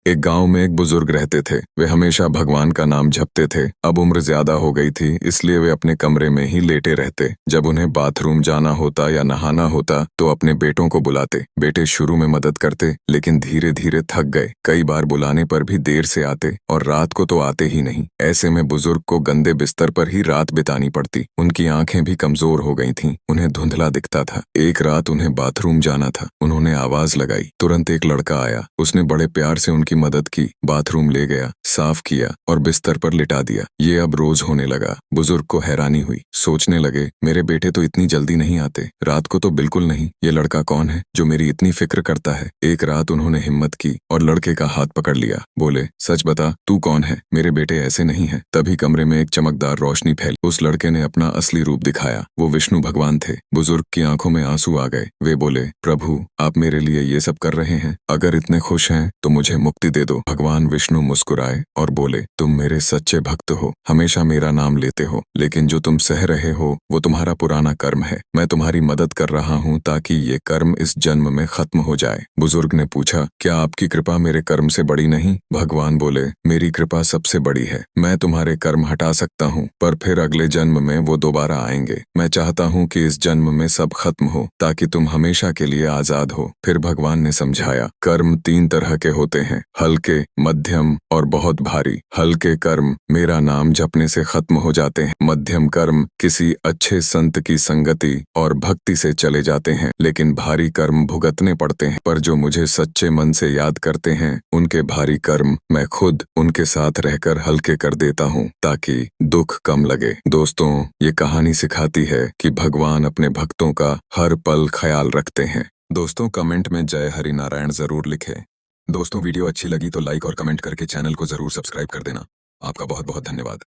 एक गांव में एक बुजुर्ग रहते थे। वे हमेशा भगवान का नाम जपते थे। अब उम्र ज्यादा हो गई थी, इसलिए वे अपने कमरे में ही लेटे रहते। जब उन्हें बाथरूम जाना होता या नहाना होता तो अपने बेटों को बुलाते। बेटे शुरू में मदद करते, लेकिन धीरे धीरे थक गए। कई बार बुलाने पर भी देर से आते और रात को तो आते ही नहीं। ऐसे में बुजुर्ग को गंदे बिस्तर पर ही रात बितानी पड़ती। उनकी आंखें भी कमजोर हो गई थीं। उन्हें धुंधला दिखता था। एक रात उन्हें बाथरूम जाना था। उन्होंने आवाज लगाई। तुरंत एक लड़का आया। उसने बड़े प्यार से उनकी मदद की, बाथरूम ले गया, साफ किया और बिस्तर पर लिटा दिया। ये अब रोज होने लगा। बुजुर्ग को हैरानी हुई। सोचने लगे, मेरे बेटे तो इतनी जल्दी नहीं आते, रात को तो बिल्कुल नहीं। ये लड़का कौन है जो मेरी इतनी फिक्र करता है? एक रात उन्होंने हिम्मत की और लड़के का हाथ पकड़ लिया। बोले, सच बता, तू कौन है? मेरे बेटे ऐसे नहीं है। तभी कमरे में एक चमकदार रोशनी फैली। उस लड़के ने अपना असली रूप दिखाया। वो विष्णु भगवान थे। बुजुर्ग की आंखों में आंसू आ गए। वे बोले, प्रभु, आप मेरे लिए ये सब कर रहे हैं। अगर इतने खुश हैं तो मुझे मुक्ति दे दो। भगवान विष्णु मुस्कुराए और बोले, तुम मेरे सच्चे भक्त हो, हमेशा मेरा नाम लेते हो, लेकिन जो तुम सह रहे हो वो तुम्हारा पुराना कर्म है। मैं तुम्हारी मदद कर रहा हूँ ताकि ये कर्म इस जन्म में खत्म हो जाए। बुजुर्ग ने पूछा, क्या आपकी कृपा मेरे कर्म से बड़ी नहीं? भगवान बोले, मेरी कृपा सबसे बड़ी है। मैं तुम्हारे कर्म हटा सकता हूँ, पर फिर अगले जन्म में वो दोबारा आएंगे। मैं चाहता हूँ कि इस जन्म में सब खत्म हो ताकि तुम हमेशा के लिए आजाद हो। फिर भगवान ने समझाया, कर्म तीन तरह के होते हैं, हल्के, मध्यम और बहुत भारी। हल्के कर्म मेरा नाम जपने से खत्म हो जाते हैं। मध्यम कर्म किसी अच्छे संत की संगति और भक्ति से चले जाते हैं, लेकिन भारी कर्म भुगतने पड़ते हैं। पर जो मुझे सच्चे मन से याद करते हैं, उनके भारी कर्म मैं खुद उनके साथ रहकर हल्के कर देता हूँ ताकि दुख कम लगे। दोस्तों, ये कहानी सिखाती है कि भगवान अपने भक्तों का हर पल ख्याल रखते हैं। दोस्तों, कमेंट में जय हरि नारायण जरूर लिखें। दोस्तों, वीडियो अच्छी लगी तो लाइक और कमेंट करके चैनल को जरूर सब्सक्राइब कर देना। आपका बहुत बहुत धन्यवाद।